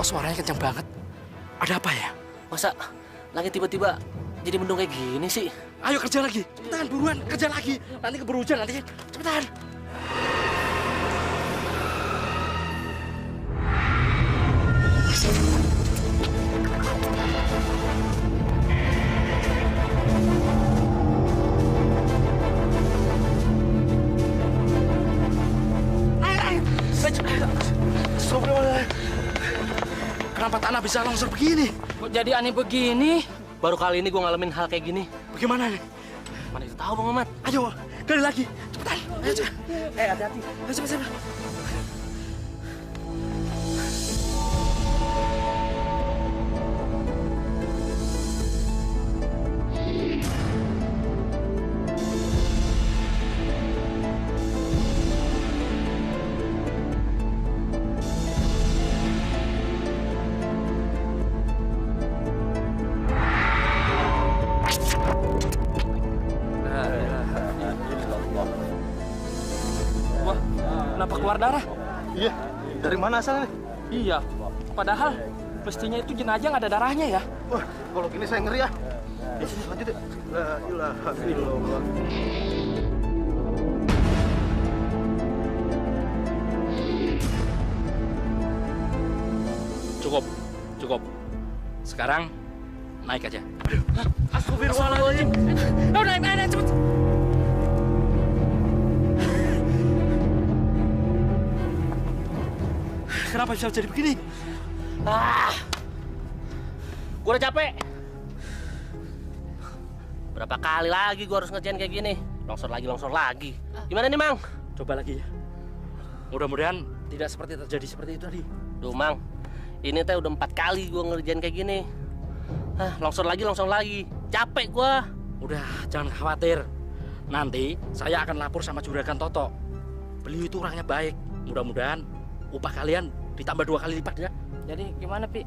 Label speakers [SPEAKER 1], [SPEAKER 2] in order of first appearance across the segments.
[SPEAKER 1] Kok suaranya kencang banget? Ada apa ya?
[SPEAKER 2] Masa langit tiba-tiba jadi mendung kayak gini sih?
[SPEAKER 1] Ayo kerja lagi. Cepetan, buruan. Kerja lagi. Nanti keburu hujan nanti. Cepetan. Kenapa tanah bisa longsor begini?
[SPEAKER 2] Kok jadi aneh begini? Baru kali ini gue ngalamin hal kayak gini.
[SPEAKER 1] Bagaimana nih?
[SPEAKER 2] Mana itu tahu Bang Mamat?
[SPEAKER 1] Ayo, gali lagi. Cepetan. Ayo, cepetan.
[SPEAKER 2] Hati-hati.
[SPEAKER 1] Ayo, cepetan.
[SPEAKER 2] Wah, kenapa keluar darah?
[SPEAKER 3] Iya, dari mana asalnya?
[SPEAKER 2] Iya, padahal mestinya itu jenazah nggak ada darahnya ya.
[SPEAKER 3] Wah, kalau gini saya ngeri ya. Ya sini lanjut ya. La ilaha illallah.
[SPEAKER 1] Cukup, cukup. Sekarang naik aja.
[SPEAKER 2] Astagfirullahaladzim.
[SPEAKER 1] Naik, cepet. Kenapa bisa jadi begini?
[SPEAKER 2] Gue udah capek. Berapa kali lagi gue harus ngerjain kayak gini? Longsor lagi. Gimana nih, Mang?
[SPEAKER 1] Coba lagi ya. Mudah-mudahan tidak terjadi seperti itu tadi.
[SPEAKER 2] Duh, Mang. Ini teh udah 4 kali gue ngerjain kayak gini. Longsor lagi. Capek gue.
[SPEAKER 1] Udah, jangan khawatir. Nanti saya akan lapor sama Juragan Toto. Beliau itu orangnya baik. Mudah-mudahan upah kalian ditambah 2 kali lipat ya.
[SPEAKER 2] Jadi gimana, Pi?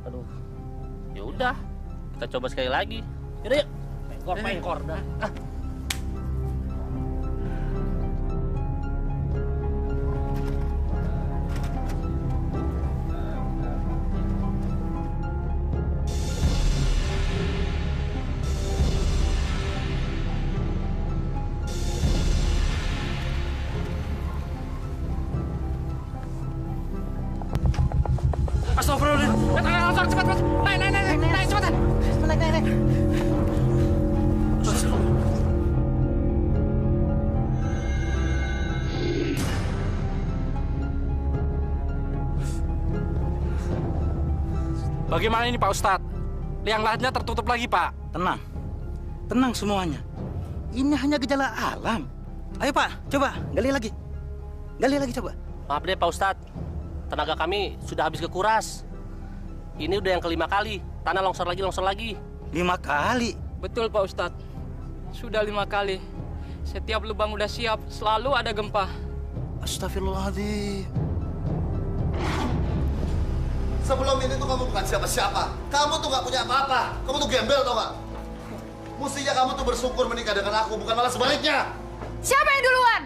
[SPEAKER 2] Aduh. Ya udah. Kita coba sekali lagi. Yaudah, yuk. Pengkor dah.
[SPEAKER 1] Astagfirullahaladzim. Langsung cepat. Naik, cepetan.
[SPEAKER 3] Naik.
[SPEAKER 1] Bagaimana ini Pak Ustadz? Liang lahatnya tertutup lagi Pak.
[SPEAKER 3] Tenang semuanya. Ini hanya gejala alam. Ayo Pak, coba gali lagi coba.
[SPEAKER 2] Maaf deh, Pak Ustadz. Tenaga kami sudah habis kekuras. Ini udah yang kelima kali. Tanah longsor lagi.
[SPEAKER 3] 5 kali.
[SPEAKER 4] Betul Pak Ustadz, sudah 5 kali. Setiap lubang udah siap, selalu ada gempa.
[SPEAKER 3] Astagfirullahaladzim.
[SPEAKER 5] Sebelum ini tuh kamu bukan siapa-siapa. Kamu tuh gak punya apa-apa. Kamu tuh gembel tau gak? Mestinya kamu tuh bersyukur menikah dengan aku, bukan malah sebaliknya.
[SPEAKER 6] Siapa yang duluan?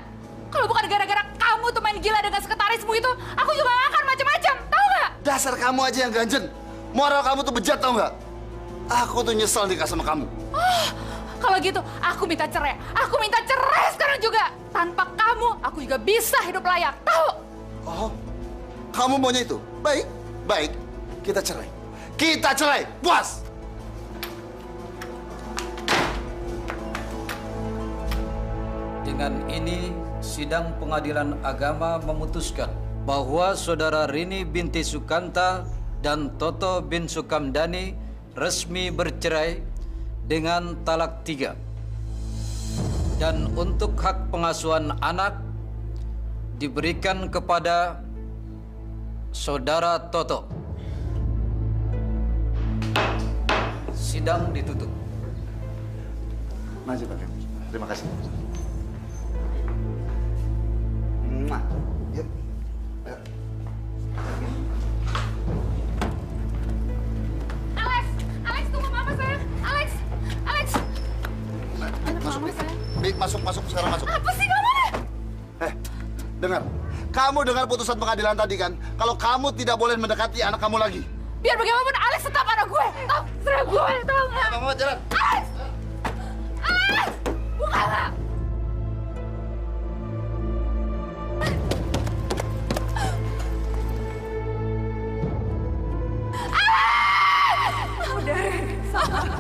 [SPEAKER 6] Kalau bukan gara-gara kamu tuh main gila dengan sekretarismu itu, aku juga gak akan macam-macam, tahu nggak?
[SPEAKER 5] Dasar kamu aja yang ganjen. Moral kamu tuh bejat tau gak? Aku tuh nyesel nikah sama kamu.
[SPEAKER 6] Oh, kalau gitu, aku minta cerai. Aku minta cerai sekarang juga. Tanpa kamu, aku juga bisa hidup layak, tahu?
[SPEAKER 5] Oh, kamu maunya itu? Baik, kita cerai. Puas!
[SPEAKER 7] Dengan ini, sidang pengadilan agama memutuskan bahwa saudara Rini binti Sukanta dan Toto bin Sukamdani resmi bercerai dengan talak 3. Dan untuk hak pengasuhan anak diberikan kepada saudara Toto. Sidang ditutup.
[SPEAKER 5] Maju Pak. Terima kasih. Yuk.
[SPEAKER 6] Alex, tunggu mama sayang. Alex.
[SPEAKER 5] Masuk. Sekarang masuk.
[SPEAKER 6] Apa sih kamu?
[SPEAKER 5] Dengar. Kamu dengar putusan pengadilan tadi kan? Kalau kamu tidak boleh mendekati anak kamu lagi.
[SPEAKER 6] Biar bagaimanapun Alex tetap anak gue. Tom, serah gue, Tom.
[SPEAKER 5] Mama, jalan.
[SPEAKER 6] Alex! Alex! Bukalah! Udah, sabar.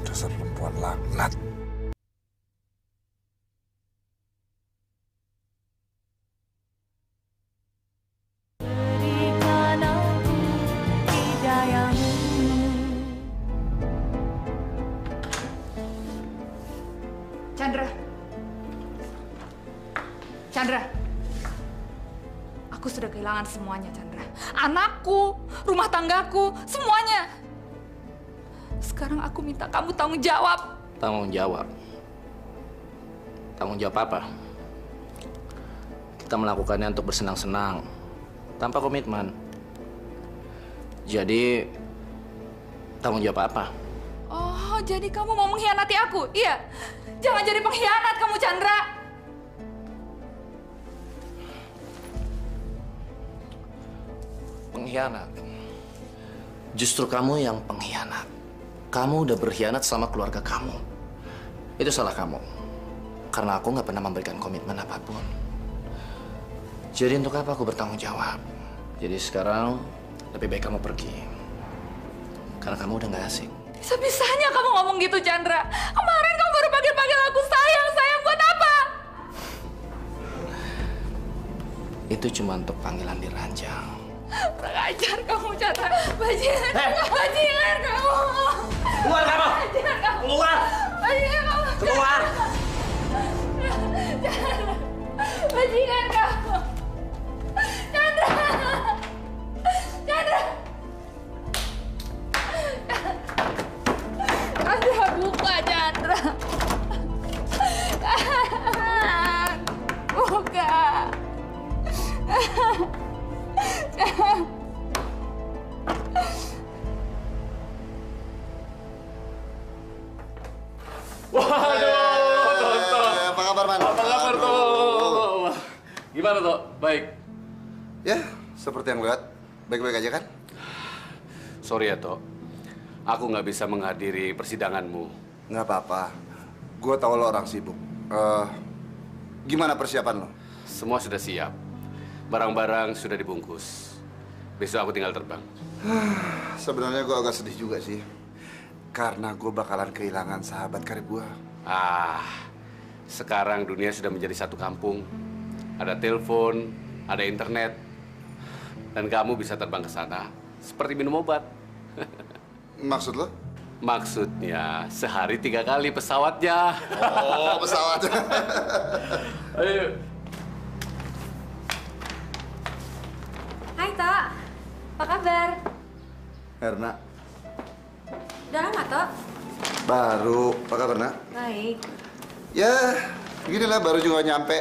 [SPEAKER 5] Dasar perempuan laknat.
[SPEAKER 6] Chandra. Chandra. Aku sudah kehilangan semuanya, Chandra. Anakku, rumah tanggaku, semuanya. Sekarang aku minta kamu tanggung jawab.
[SPEAKER 2] Tanggung jawab? Tanggung jawab apa? Kita melakukannya untuk bersenang-senang, tanpa komitmen. Jadi, tanggung jawab apa?
[SPEAKER 6] Oh, jadi kamu mau mengkhianati aku? Iya. Jangan jadi pengkhianat kamu, Chandra.
[SPEAKER 2] Pengkhianat? Justru kamu yang pengkhianat. Kamu udah berkhianat sama keluarga kamu. Itu salah kamu. Karena aku nggak pernah memberikan komitmen apapun. Jadi untuk apa aku bertanggung jawab? Jadi sekarang lebih baik kamu pergi. Karena kamu udah nggak asik.
[SPEAKER 6] Bisa-bisanya kamu ngomong gitu, Chandra. Kemarin kamu baru panggil-panggil aku sayang. Sayang buat apa?
[SPEAKER 2] Itu cuma untuk panggilan di ranjang.
[SPEAKER 6] Kurang ajar kamu, Chandra. Bajingan. Bajingan kamu.
[SPEAKER 2] Keluar kamu!
[SPEAKER 6] Bajingan kamu.
[SPEAKER 2] Keluar!
[SPEAKER 6] Bajingan kamu.
[SPEAKER 2] Keluar!
[SPEAKER 6] Chandra. Bajingan kamu. Chandra. Chandra. Chandra, buka, Chandra. Buka.
[SPEAKER 5] Apa kabar, Man?
[SPEAKER 8] Apa kabar, Toh? Gimana, Toh? Baik.
[SPEAKER 5] Ya, seperti yang lihat. Baik-baik aja kan?
[SPEAKER 8] Sorry ya, Toh. Aku nggak bisa menghadiri persidanganmu.
[SPEAKER 5] Nggak apa-apa. Gue tahu lo orang sibuk. Gimana persiapan lo?
[SPEAKER 8] Semua sudah siap. Barang-barang sudah dibungkus. Besok aku tinggal terbang.
[SPEAKER 5] Sebenarnya gue agak sedih juga sih. Karena gue bakalan kehilangan sahabat karib gue.
[SPEAKER 8] Sekarang dunia sudah menjadi satu kampung. Ada telepon, ada internet. Dan kamu bisa terbang ke sana seperti minum obat.
[SPEAKER 5] Maksud lo?
[SPEAKER 8] Maksudnya sehari 3 kali pesawatnya.
[SPEAKER 5] Oh, pesawat.
[SPEAKER 8] Ayo.
[SPEAKER 9] Hai, Tok. Apa kabar?
[SPEAKER 5] Herna.
[SPEAKER 9] Udah lama, Tok?
[SPEAKER 5] Baru. Apa kabar, Nak?
[SPEAKER 9] Baik.
[SPEAKER 5] Ya, beginilah baru juga nyampe.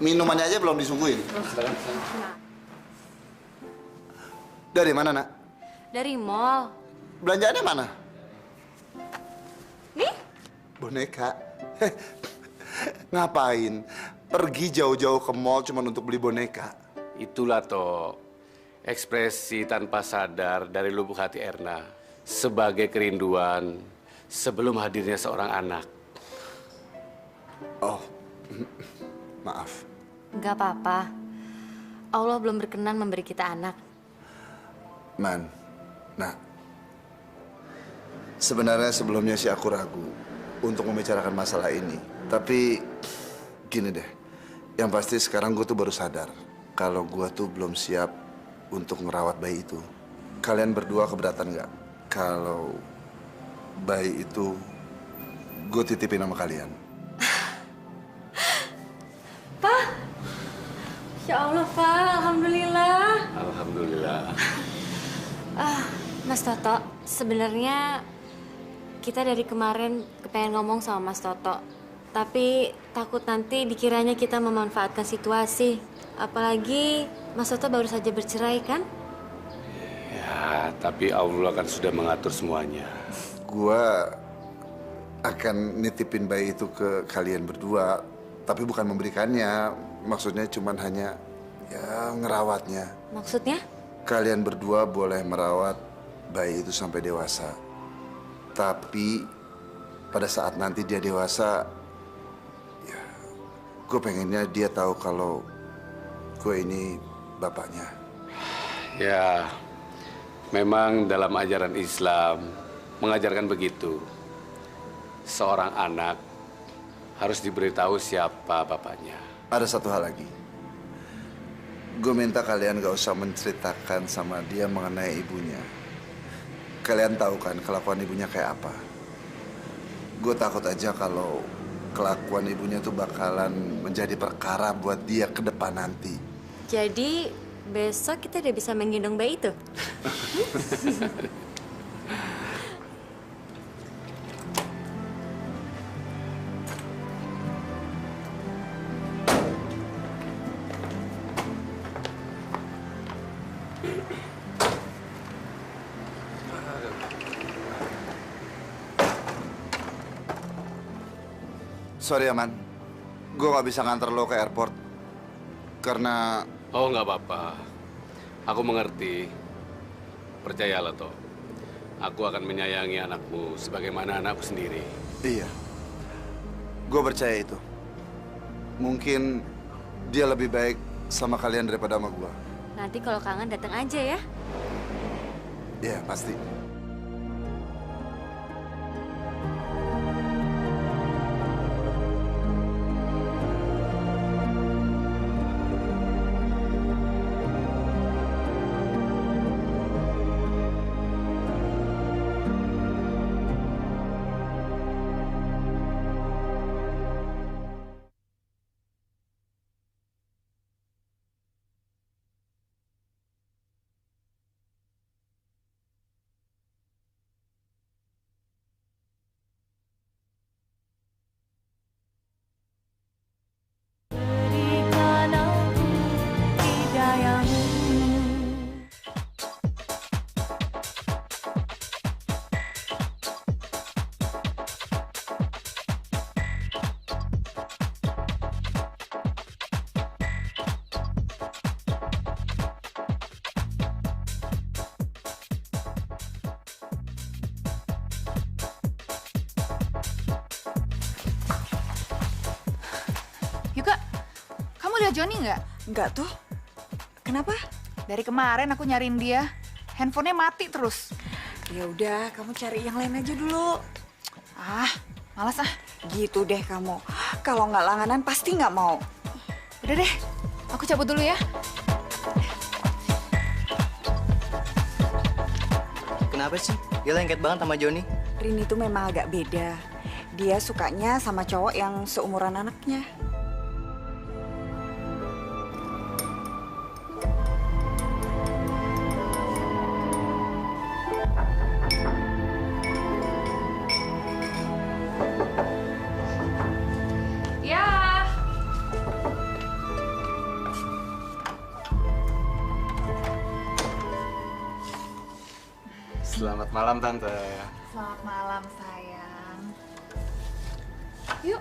[SPEAKER 5] Minumannya aja belum disuguhin. Dari mana, Nak?
[SPEAKER 9] Dari mall.
[SPEAKER 5] Belanjaannya mana?
[SPEAKER 9] Nih?
[SPEAKER 5] Boneka. Ngapain? Pergi jauh-jauh ke mall cuma untuk beli boneka.
[SPEAKER 8] Itulah toh ekspresi tanpa sadar dari lubuk hati Erna sebagai kerinduan sebelum hadirnya seorang anak.
[SPEAKER 5] Oh, maaf.
[SPEAKER 9] Nggak apa-apa. Allah belum berkenan memberi kita anak.
[SPEAKER 5] Man, nah, sebenarnya sebelumnya sih aku ragu untuk membicarakan masalah ini. Tapi gini deh, yang pasti sekarang gue tuh baru sadar kalau gue tuh belum siap untuk ngerawat bayi itu. Kalian berdua keberatan nggak kalau bayi itu gue titipin sama kalian?
[SPEAKER 9] Pak, ya Allah, Pak. Alhamdulillah.
[SPEAKER 8] Alhamdulillah.
[SPEAKER 9] Mas Toto, sebenarnya kita dari kemarin kepengen ngomong sama Mas Toto. Tapi takut nanti dikiranya kita memanfaatkan situasi. Apalagi Mas Toto baru saja bercerai kan?
[SPEAKER 8] Ya, tapi Allah kan sudah mengatur semuanya.
[SPEAKER 5] Gua akan nitipin bayi itu ke kalian berdua, tapi bukan memberikannya. Maksudnya cuman hanya ya ngerawatnya.
[SPEAKER 9] Maksudnya?
[SPEAKER 5] Kalian berdua boleh merawat bayi itu sampai dewasa. Tapi pada saat nanti dia dewasa, ya gue pengennya dia tahu kalau gue ini bapaknya.
[SPEAKER 8] Ya, memang dalam ajaran Islam mengajarkan begitu. Seorang anak harus diberitahu siapa bapaknya.
[SPEAKER 5] Ada satu hal lagi. Gue minta kalian gak usah menceritakan sama dia mengenai ibunya. Kalian tahu kan kelakuan ibunya kayak apa. Gue takut aja kalau kelakuan ibunya tuh bakalan menjadi perkara buat dia ke depan nanti.
[SPEAKER 9] Jadi besok kita udah bisa menggendong bayi itu?
[SPEAKER 5] Sorry Aman, gue gak bisa nganter lo ke airport karena...
[SPEAKER 8] Oh, nggak apa-apa. Aku mengerti. Percayalah, Toh. Aku akan menyayangi anakmu sebagaimana anakku sendiri.
[SPEAKER 5] Iya, gue percaya itu. Mungkin dia lebih baik sama kalian daripada sama gue.
[SPEAKER 9] Nanti kalau kangen datang aja ya.
[SPEAKER 5] Iya, pasti.
[SPEAKER 6] Yuka, kamu lihat Joni nggak?
[SPEAKER 10] Nggak tuh. Kenapa?
[SPEAKER 6] Dari kemarin aku nyariin dia, handphonenya mati terus.
[SPEAKER 10] Ya udah, kamu cari yang lain aja dulu.
[SPEAKER 6] Ah, malas ah.
[SPEAKER 10] Gitu deh kamu. Kalau nggak langganan pasti nggak mau.
[SPEAKER 6] Udah deh, aku cabut dulu ya.
[SPEAKER 11] Kenapa sih? Dia lengket banget sama Joni.
[SPEAKER 10] Rini tuh memang agak beda. Dia sukanya sama cowok yang seumuran anaknya.
[SPEAKER 6] Ya.
[SPEAKER 11] Selamat malam, Tante.
[SPEAKER 6] Selamat malam, sayang. Yuk.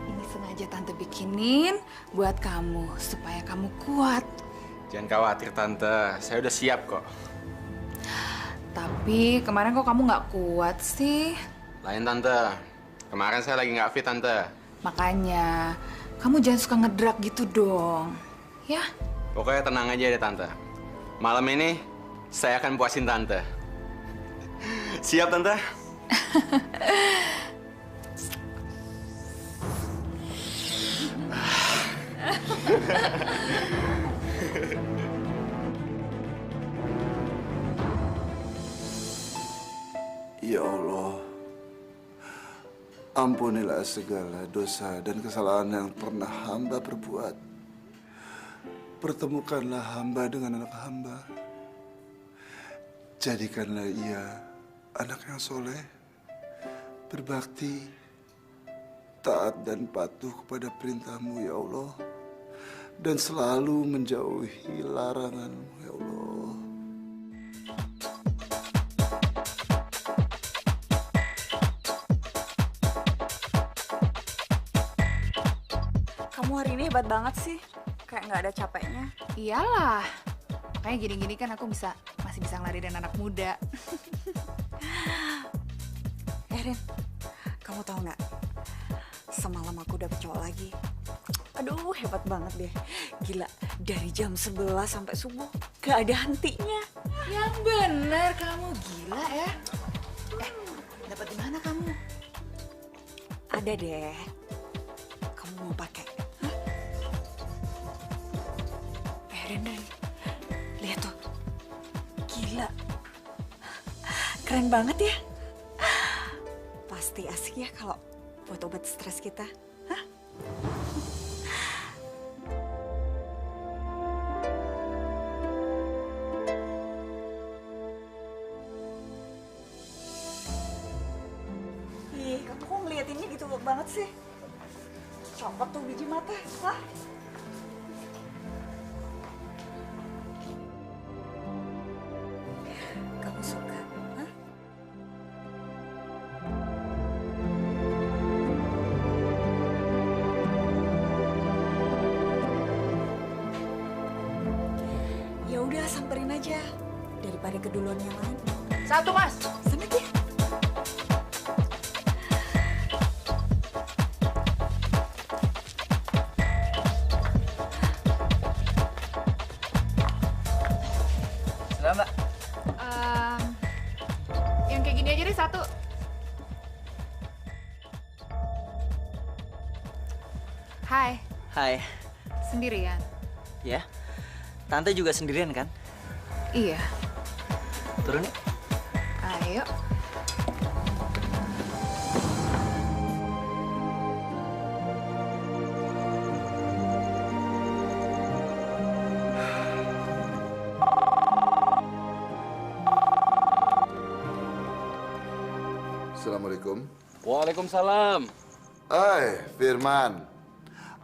[SPEAKER 6] Ini sengaja Tante bikinin buat kamu, supaya kamu kuat.
[SPEAKER 11] Jangan khawatir, Tante. Saya udah siap kok.
[SPEAKER 6] Tapi kemarin kok kamu nggak kuat sih?
[SPEAKER 11] Lain, Tante. Kemarin saya lagi nggak fit, Tante.
[SPEAKER 6] Makanya, kamu jangan suka ngedrak gitu dong. Ya?
[SPEAKER 11] Pokoknya tenang aja deh, Tante. Malam ini, saya akan puasin Tante. Siap, Tante?
[SPEAKER 5] Ya Allah. Ampunilah segala dosa dan kesalahan yang pernah hamba perbuat. Pertemukanlah hamba dengan anak hamba. Jadikanlah ia anak yang soleh, berbakti, taat dan patuh kepada perintah-Mu ya Allah, dan selalu menjauhi larangan-Mu ya Allah.
[SPEAKER 10] Kamu hari ini hebat banget sih. Kayak nggak ada capeknya.
[SPEAKER 6] Iyalah. Makanya gini-gini kan aku masih bisa ngeladain anak muda.
[SPEAKER 10] Rin, kamu tahu nggak? Semalam aku dapet cowok lagi. Aduh, hebat banget deh. Gila, dari jam 11 sampai subuh gak ada hentinya.
[SPEAKER 6] Yang bener kamu gila ya. Dapat di mana kamu?
[SPEAKER 10] Ada deh. Kamu mau pakai? Rin, lihat tuh. Gila. Keren banget ya. Pasti asik ya kalau buat obat stres kita. Hah? Ih, kamu kok ngeliatinnya gitu banget sih? Copot tuh biji mata. Hah? Kamu suka? Hah? Ya udah, samperin aja daripada keduluan yang lain.
[SPEAKER 6] Satu, Mas.
[SPEAKER 10] Sana dia.
[SPEAKER 3] Sudah, Mbak.
[SPEAKER 6] Yang kayak gini aja deh satu. Hai,
[SPEAKER 12] Hai,
[SPEAKER 6] sendirian?
[SPEAKER 12] ya. Tante juga sendirian kan?
[SPEAKER 6] Iya.
[SPEAKER 12] Turun yuk.
[SPEAKER 6] Ayo.
[SPEAKER 5] Assalamualaikum.
[SPEAKER 8] Waalaikumsalam.
[SPEAKER 5] Hai, Firman.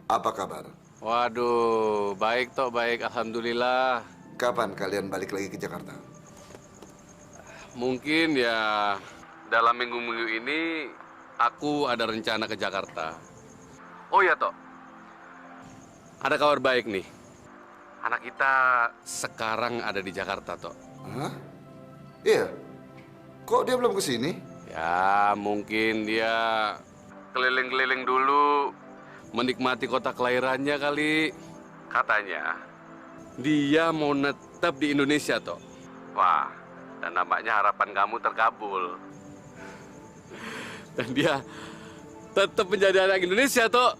[SPEAKER 5] Apa kabar?
[SPEAKER 8] Waduh, baik toh, baik. Alhamdulillah.
[SPEAKER 5] Kapan kalian balik lagi ke Jakarta?
[SPEAKER 8] Mungkin ya dalam minggu-minggu ini aku ada rencana ke Jakarta. Oh ya toh, ada kabar baik nih. Anak kita sekarang ada di Jakarta toh.
[SPEAKER 5] Hah? Iya. Kok dia belum kesini?
[SPEAKER 8] Ya mungkin dia keliling-keliling dulu, menikmati kota kelahirannya kali. Katanya dia mau netap di Indonesia toh. Wah, dan nampaknya harapan kamu terkabul. Dan dia tetap menjadi anak Indonesia toh.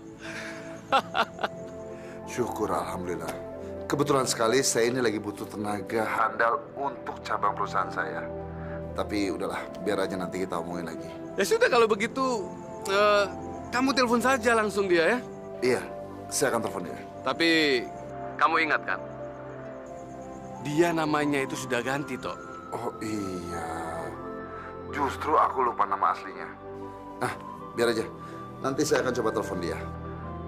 [SPEAKER 5] Syukur, alhamdulillah. Kebetulan sekali saya ini lagi butuh tenaga handal untuk cabang perusahaan saya. Tapi udahlah, biar aja nanti kita omongin lagi.
[SPEAKER 8] Ya sudah kalau begitu, kamu telepon saja langsung dia ya.
[SPEAKER 5] Iya, saya akan telepon dia.
[SPEAKER 8] Tapi kamu ingat kan, dia namanya itu sudah ganti toh.
[SPEAKER 5] Oh iya, justru aku lupa nama aslinya. Nah, biar aja. Nanti saya akan coba telepon dia.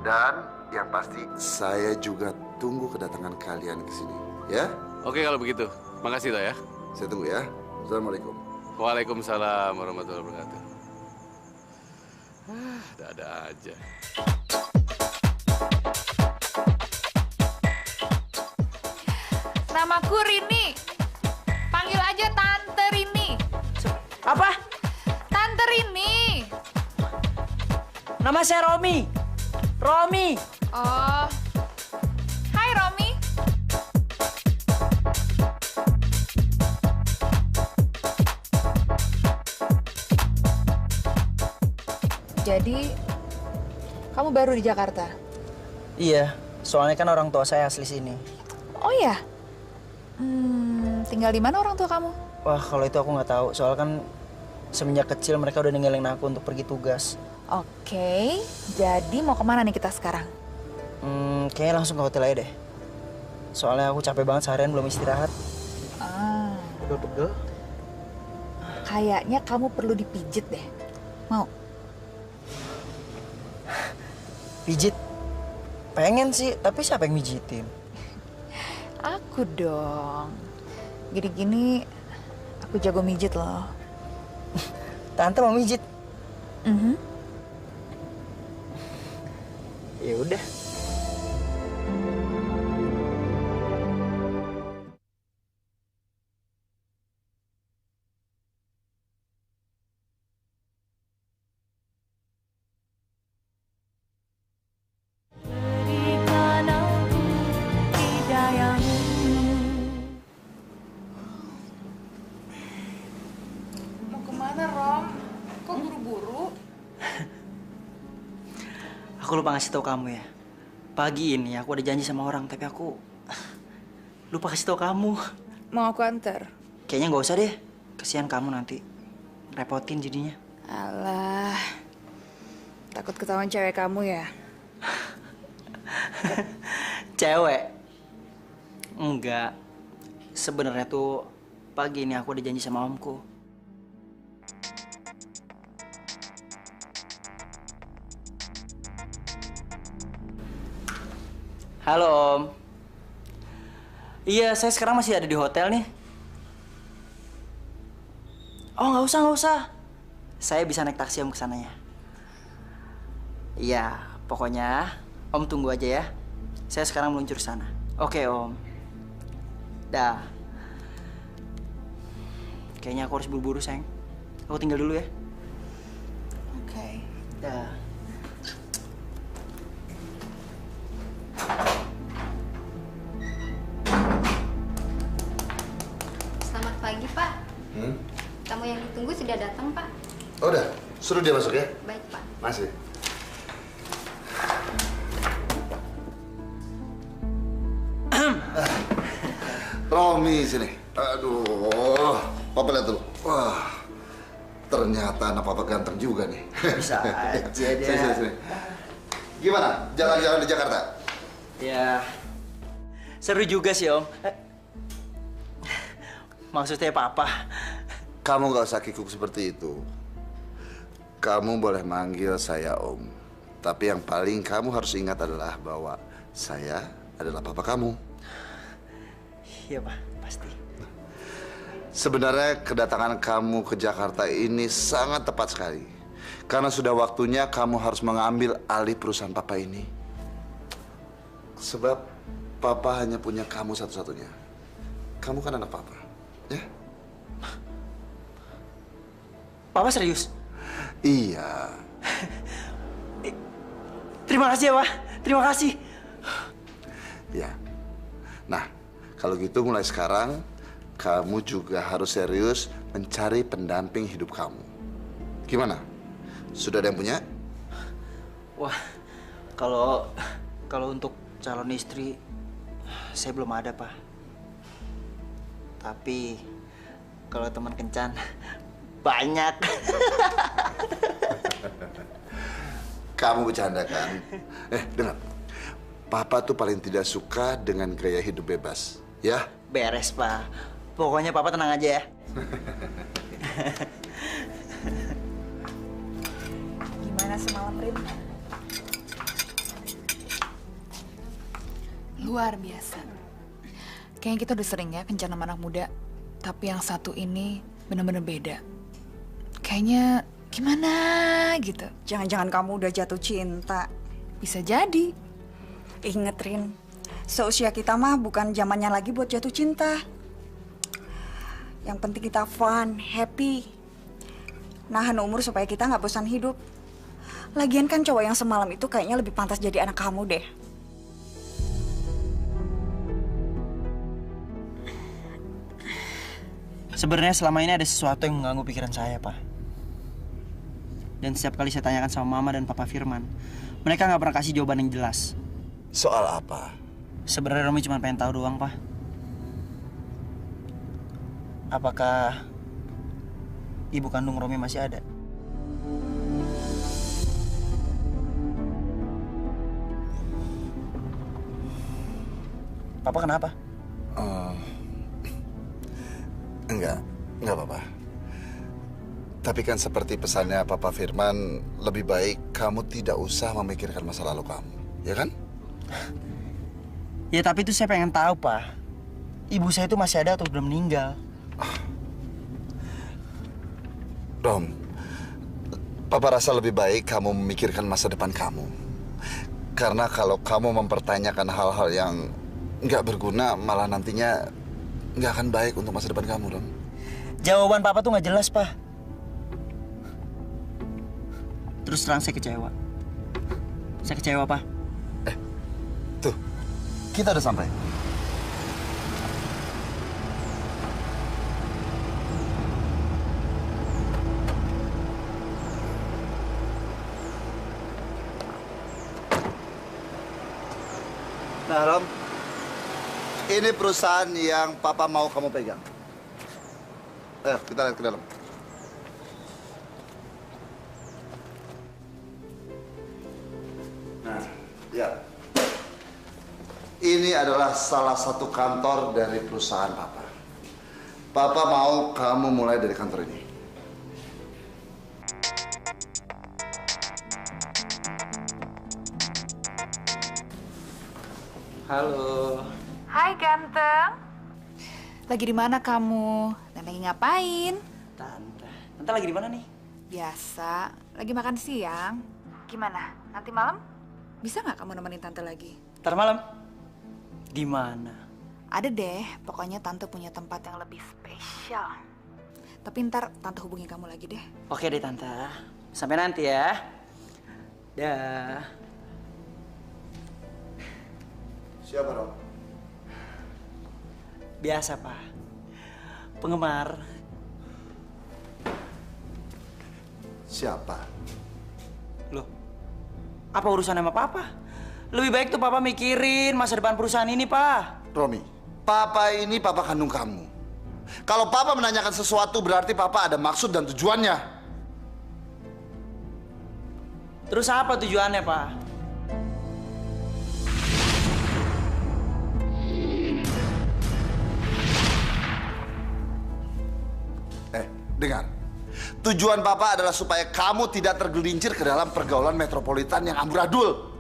[SPEAKER 5] Dan yang pasti saya juga tunggu kedatangan kalian ke sini, ya?
[SPEAKER 8] Oke kalau begitu, makasih toh ya.
[SPEAKER 5] Saya tunggu ya. Assalamualaikum.
[SPEAKER 8] Waalaikumsalam warahmatullahi wabarakatuh. Ada aja.
[SPEAKER 6] Namaku Rini. Panggil aja Tante Rini.
[SPEAKER 12] Apa?
[SPEAKER 6] Tante Rini.
[SPEAKER 12] Nama saya Romi. Romi.
[SPEAKER 6] Oh. Hai Romi. Jadi, kamu baru di Jakarta?
[SPEAKER 12] Iya, soalnya kan orang tua saya asli sini.
[SPEAKER 6] Oh ya? Tinggal di mana orang tua kamu?
[SPEAKER 12] Wah, kalau itu aku nggak tahu. Soalnya kan semenjak kecil mereka udah ninggalin aku untuk pergi tugas.
[SPEAKER 6] Oke, jadi mau kemana nih kita sekarang?
[SPEAKER 12] Kayaknya langsung ke hotel aja deh. Soalnya aku capek banget seharian belum istirahat. Pegel-pegel.
[SPEAKER 6] Kayaknya kamu perlu dipijit deh. Mau?
[SPEAKER 12] Pijit? Pengen sih, tapi siapa yang mijitin?
[SPEAKER 6] Aku dong. Gini-gini aku jago mijit loh.
[SPEAKER 12] Tante mau mijit?
[SPEAKER 6] Mhm.
[SPEAKER 12] Ya udah.
[SPEAKER 6] Mau kemana, Rom? Kok buru-buru?
[SPEAKER 12] Aku lupa ngasih tahu kamu ya. Pagi ini aku ada janji sama orang, tapi aku lupa kasih tahu kamu.
[SPEAKER 6] Mau aku antar?
[SPEAKER 12] Kayaknya nggak usah deh. Kasihan kamu nanti. Repotin jadinya.
[SPEAKER 6] Alah. Takut ketahuan cewek kamu ya?
[SPEAKER 12] Cewek? Enggak. Sebenarnya tuh pagi ini aku ada janji sama omku. Halo Om. Iya, saya sekarang masih ada di hotel nih. Oh, nggak usah. Saya bisa naik taksi Om ke sananya. Iya, pokoknya Om tunggu aja ya. Saya sekarang meluncur sana. Oke Om. Dah. Kayaknya aku harus buru-buru, sayang. Aku tinggal dulu ya.
[SPEAKER 6] Oke.
[SPEAKER 12] Dah.
[SPEAKER 13] Selamat pagi, Pak. Tamu yang ditunggu sudah datang, Pak.
[SPEAKER 5] Oh, udah. Suruh dia masuk ya.
[SPEAKER 13] Baik, Pak.
[SPEAKER 5] Masih. Romi sini. Aduh, Papa lihat dulu. Wah, ternyata anak Papa ganteng juga nih.
[SPEAKER 12] Bisa aja dia.
[SPEAKER 5] Sini. Gimana? Jalan-jalan di Jakarta?
[SPEAKER 12] Ya, seru juga sih Om. Maksudnya Papa.
[SPEAKER 5] Kamu nggak usah kikuk seperti itu. Kamu boleh manggil saya Om. Tapi yang paling kamu harus ingat adalah bahwa saya adalah papa kamu.
[SPEAKER 12] Iya Pak, pasti.
[SPEAKER 5] Sebenarnya kedatangan kamu ke Jakarta ini sangat tepat sekali. Karena sudah waktunya kamu harus mengambil alih perusahaan papa ini. Sebab papa hanya punya kamu satu-satunya. Kamu kan anak papa, ya?
[SPEAKER 12] Papa serius?
[SPEAKER 5] Iya.
[SPEAKER 12] Terima kasih ya Pak, terima kasih.
[SPEAKER 5] Ya. Nah, kalau gitu mulai sekarang kamu juga harus serius mencari pendamping hidup kamu. Gimana? Sudah ada yang punya?
[SPEAKER 12] Wah, kalau untuk calon istri saya belum ada, Pak. Tapi kalau teman kencan banyak.
[SPEAKER 5] Kamu bercanda kan? Dengar. Papa tuh paling tidak suka dengan gaya hidup bebas, ya?
[SPEAKER 12] Beres, Pak. Pokoknya Papa tenang aja ya.
[SPEAKER 6] Gimana semalam, Rin? Luar biasa. Kayaknya kita udah sering ya kencan sama anak muda. Tapi yang satu ini bener-bener beda. Kayaknya gimana gitu.
[SPEAKER 10] Jangan-jangan kamu udah jatuh cinta.
[SPEAKER 6] Bisa jadi.
[SPEAKER 10] Ingat, Rin. Seusia kita mah bukan zamannya lagi buat jatuh cinta. Yang penting kita fun, happy. Nahan umur supaya kita nggak bosan hidup. Lagian kan cowok yang semalam itu kayaknya lebih pantas jadi anak kamu deh.
[SPEAKER 12] Sebenarnya selama ini ada sesuatu yang mengganggu pikiran saya, Pak. Dan setiap kali saya tanyakan sama Mama dan Papa Firman, mereka nggak pernah kasih jawaban yang jelas.
[SPEAKER 5] Soal apa?
[SPEAKER 12] Sebenarnya Romi cuma pengen tahu doang, Pak. Apakah ibu kandung Romi masih ada? Papa kenapa?
[SPEAKER 5] Enggak apa-apa. Tapi kan seperti pesannya Papa Firman, lebih baik kamu tidak usah memikirkan masa lalu kamu, ya kan?
[SPEAKER 12] Ya tapi itu saya pengen tahu, Pak. Ibu saya itu masih ada atau belum meninggal?
[SPEAKER 5] Rom, Papa rasa lebih baik kamu memikirkan masa depan kamu. Karena kalau kamu mempertanyakan hal-hal yang nggak berguna, malah nantinya nggak akan baik untuk masa depan kamu, Rom.
[SPEAKER 12] Jawaban Papa tuh nggak jelas, Pak. Terus terang saya kecewa. Saya kecewa, Pak.
[SPEAKER 5] Tuh, kita udah sampai. Nah, Rom, ini perusahaan yang Papa mau kamu pegang. Ayo, kita lihat ke dalam. Nah, ya. Ini adalah salah satu kantor dari perusahaan Papa. Papa mau kamu mulai dari kantor ini.
[SPEAKER 12] Halo.
[SPEAKER 6] Hai ganteng. Lagi di mana kamu? Dan lagi ngapain?
[SPEAKER 12] Tante lagi di mana nih?
[SPEAKER 6] Biasa, lagi makan siang. Gimana? Nanti malam? Bisa nggak kamu nemenin tante lagi?
[SPEAKER 12] Ntar malam? Di mana?
[SPEAKER 6] Ada deh, pokoknya tante punya tempat yang lebih spesial. Tapi ntar tante hubungi kamu lagi deh.
[SPEAKER 12] Oke deh tante. Sampai nanti ya. Dah.
[SPEAKER 5] Siapa, Rom?
[SPEAKER 12] Biasa, Pak. Penggemar.
[SPEAKER 5] Siapa?
[SPEAKER 12] Loh, apa urusan sama Papa? Lebih baik tuh Papa mikirin masa depan perusahaan ini, Pak.
[SPEAKER 5] Romi, Papa ini Papa kandung kamu. Kalau Papa menanyakan sesuatu berarti Papa ada maksud dan tujuannya.
[SPEAKER 12] Terus apa tujuannya, Pak?
[SPEAKER 5] Dengar, tujuan Papa adalah supaya kamu tidak tergelincir ke dalam pergaulan metropolitan yang amburadul.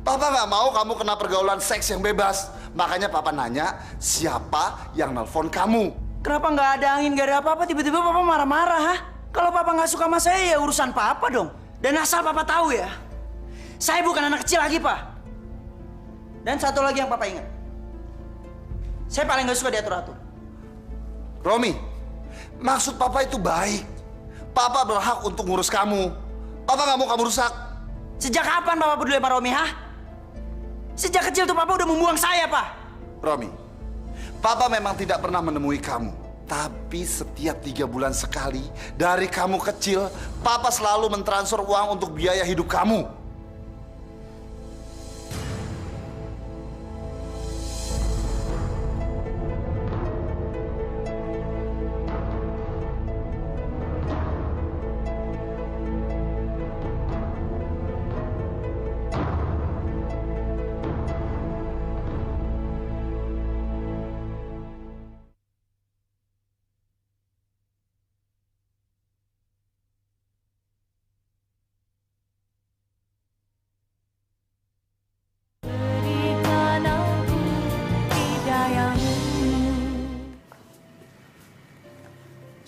[SPEAKER 5] Papa nggak mau kamu kena pergaulan seks yang bebas. Makanya Papa nanya, siapa yang nelpon kamu?
[SPEAKER 12] Kenapa nggak ada angin, nggak ada apa-apa, tiba-tiba Papa marah-marah, ha? Kalau Papa nggak suka sama saya, ya urusan Papa dong. Dan asal Papa tahu ya, saya bukan anak kecil lagi, Pak. Dan satu lagi yang Papa ingat, saya paling nggak suka diatur-atur.
[SPEAKER 5] Romi, maksud Papa itu baik. Papa berhak untuk ngurus kamu. Papa nggak mau kamu rusak.
[SPEAKER 12] Sejak kapan Papa peduli sama Romi, ha? Sejak kecil tuh Papa udah membuang saya, Pak.
[SPEAKER 5] Romi, Papa memang tidak pernah menemui kamu. Tapi setiap 3 bulan sekali, dari kamu kecil, Papa selalu mentransfer uang untuk biaya hidup kamu.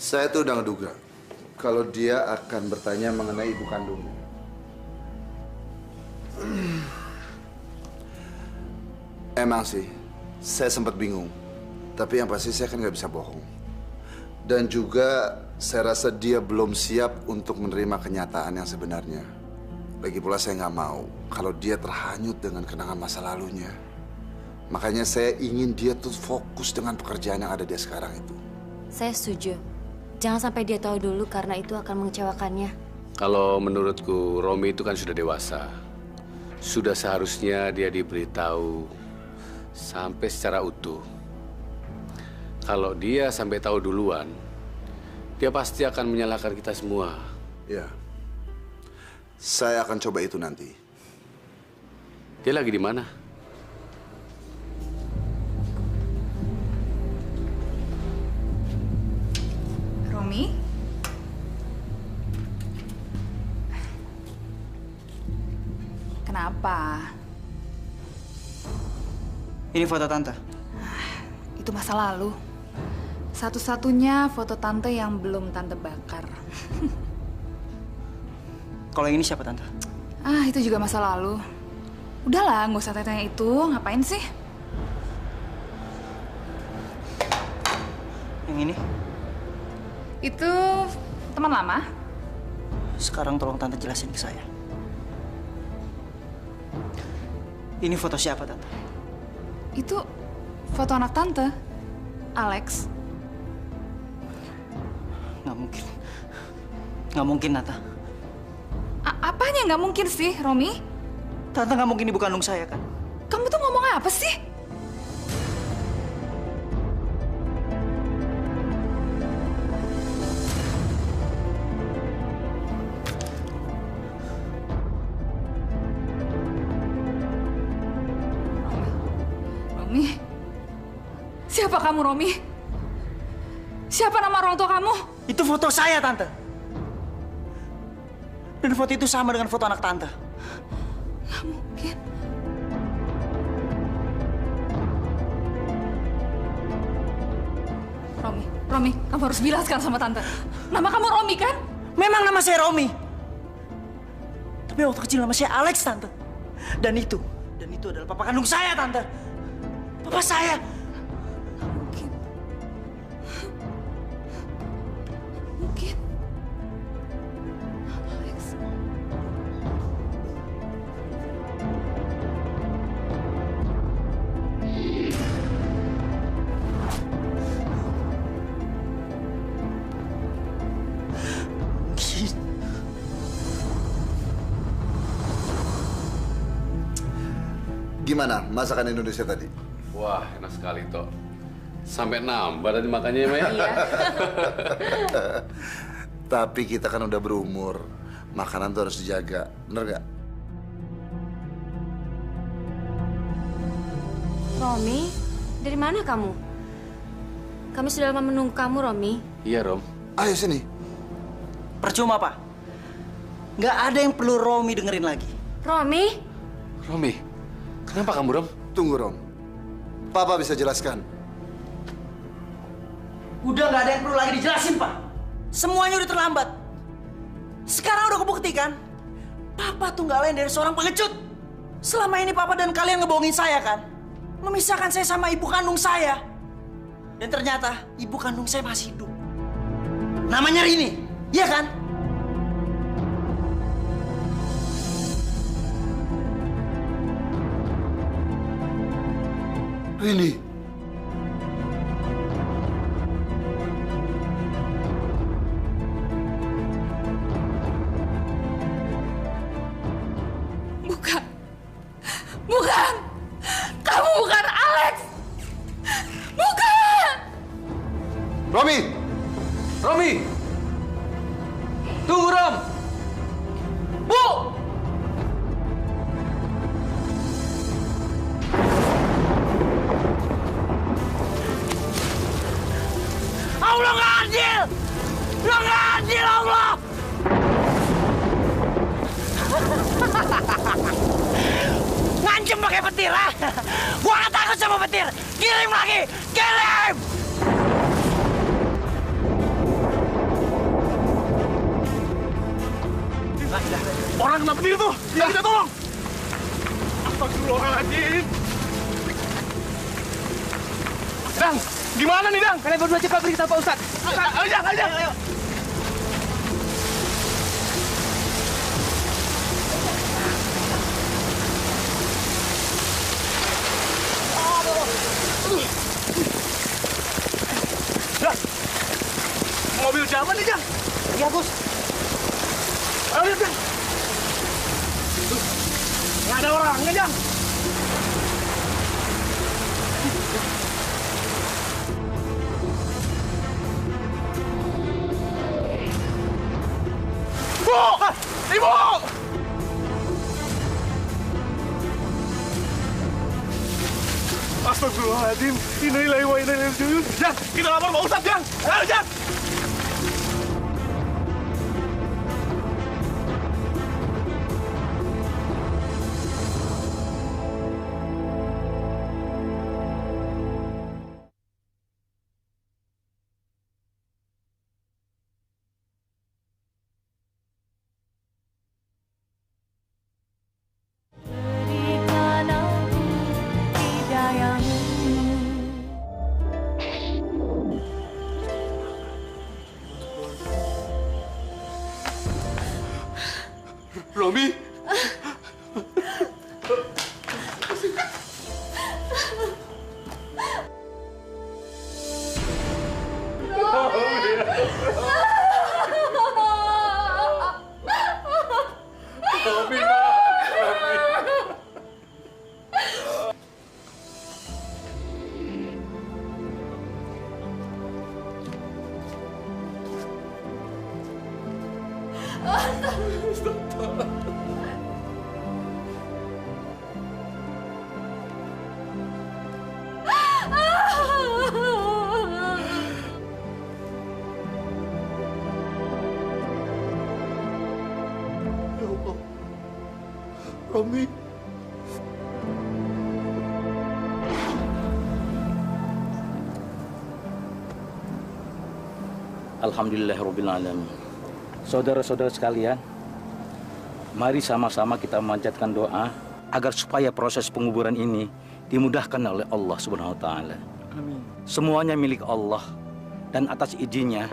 [SPEAKER 5] Saya tuh udah ngeduga kalau dia akan bertanya mengenai ibu kandungnya. Emang sih, saya sempat bingung. Tapi yang pasti saya kan nggak bisa bohong. Dan juga saya rasa dia belum siap untuk menerima kenyataan yang sebenarnya. Lagi pula saya nggak mau kalau dia terhanyut dengan kenangan masa lalunya. Makanya saya ingin dia tuh fokus dengan pekerjaan yang ada dia sekarang itu.
[SPEAKER 9] Saya setuju. Jangan sampai dia tahu dulu karena itu akan mengecewakannya.
[SPEAKER 8] Kalau menurutku, Romi itu kan sudah dewasa. Sudah seharusnya dia diberitahu sampai secara utuh. Kalau dia sampai tahu duluan, dia pasti akan menyalahkan kita semua.
[SPEAKER 5] Ya, saya akan coba itu nanti.
[SPEAKER 8] Dia lagi di mana?
[SPEAKER 6] apa?
[SPEAKER 12] Ini foto tante.
[SPEAKER 6] Itu masa lalu. Satu-satunya foto tante yang belum tante bakar.
[SPEAKER 12] Kalau yang ini siapa tante?
[SPEAKER 6] Itu juga masa lalu. Udahlah, nggak usah tanya itu. Ngapain sih?
[SPEAKER 12] Yang ini?
[SPEAKER 6] Itu teman lama.
[SPEAKER 12] Sekarang tolong tante jelasin ke saya. Ini foto siapa tante?
[SPEAKER 6] Itu foto anak tante, Alex.
[SPEAKER 12] Nggak mungkin. Nggak mungkin, Tante.
[SPEAKER 6] Apanya nggak mungkin sih, Romi?
[SPEAKER 12] Tante nggak mungkin ibu kandung saya, kan?
[SPEAKER 6] Kamu tuh ngomong apa sih? Romi? Siapa kamu, Romi? Siapa nama orang tua kamu?
[SPEAKER 12] Itu foto saya, Tante. Dan foto itu sama dengan foto anak Tante.
[SPEAKER 6] Nggak mungkin. Romi, kamu harus bilaskan sama Tante. Nama kamu Romi, kan?
[SPEAKER 12] Memang nama saya Romi. Tapi waktu kecil nama saya Alex, Tante. Dan itu adalah papa kandung saya, Tante. Papa saya.
[SPEAKER 6] Mungkin. Mungkin. Alex.
[SPEAKER 5] Gimana masakan Indonesia tadi?
[SPEAKER 8] Wah, enak sekali, Tok. Sampai nambah tadi makannya ya, Maya?
[SPEAKER 6] Iya.
[SPEAKER 5] Tapi kita kan udah berumur. Makanan tuh harus dijaga. Bener nggak?
[SPEAKER 9] Romi, dari mana kamu? Kami sudah lama menunggu kamu, Romi.
[SPEAKER 8] Iya, Rom.
[SPEAKER 5] Ayo sini.
[SPEAKER 12] Percuma, Pak. Nggak ada yang perlu Romi dengerin lagi.
[SPEAKER 9] Romi?
[SPEAKER 8] Romi, kenapa kamu, Rom?
[SPEAKER 5] Tunggu, Rom. Papa bisa jelaskan.
[SPEAKER 12] Udah nggak ada yang perlu lagi dijelasin, Pak. Semuanya udah terlambat. Sekarang udah kebuktikan. Papa tuh nggak lain dari seorang pengecut. Selama ini Papa dan kalian ngebohongin saya, kan? Memisahkan saya sama ibu kandung saya. Dan ternyata ibu kandung saya masih hidup. Namanya Rini, iya kan?
[SPEAKER 5] Rini.
[SPEAKER 6] Bukan. Bukan. Kamu bukan Alex. Bukan.
[SPEAKER 5] Romi.
[SPEAKER 11] Romi! Tunggu, Rom! Bu!
[SPEAKER 12] Allah nggak adil! Lo nggak adil, Allah! Ngancem pakai petir, ha? Gua nggak takut sama petir! Kirim lagi! Kirim!
[SPEAKER 14] Orang kena petir tuh! Yang kita tolong! Astagfirullahaladzim! Dang! Gimana nih, Dang?
[SPEAKER 12] Kalian berdua cepat beritahu Pak Ustadz.
[SPEAKER 14] Ayo, Dang! Ayo! Dang! Mobil zaman nih, Dang!
[SPEAKER 12] Iya, Bos.
[SPEAKER 14] Ayo, lihat, Dang! Nggak ada orangnya, Dang! Bu! Ibu! Astagfirullahaladzim. Innalillahi wa inna ilaihi raji'un. Jang, kita lapor Pak Ustadz, Jang! Ayo, Jang!
[SPEAKER 8] Romi.
[SPEAKER 14] Romi.
[SPEAKER 3] Alhamdulillahirrabbilalamin. Saudara-saudara sekalian, mari sama-sama kita memanjatkan doa agar supaya proses penguburan ini dimudahkan oleh Allah Subhanahu wa taala.
[SPEAKER 14] Amin.
[SPEAKER 3] Semuanya milik Allah dan atas izinnya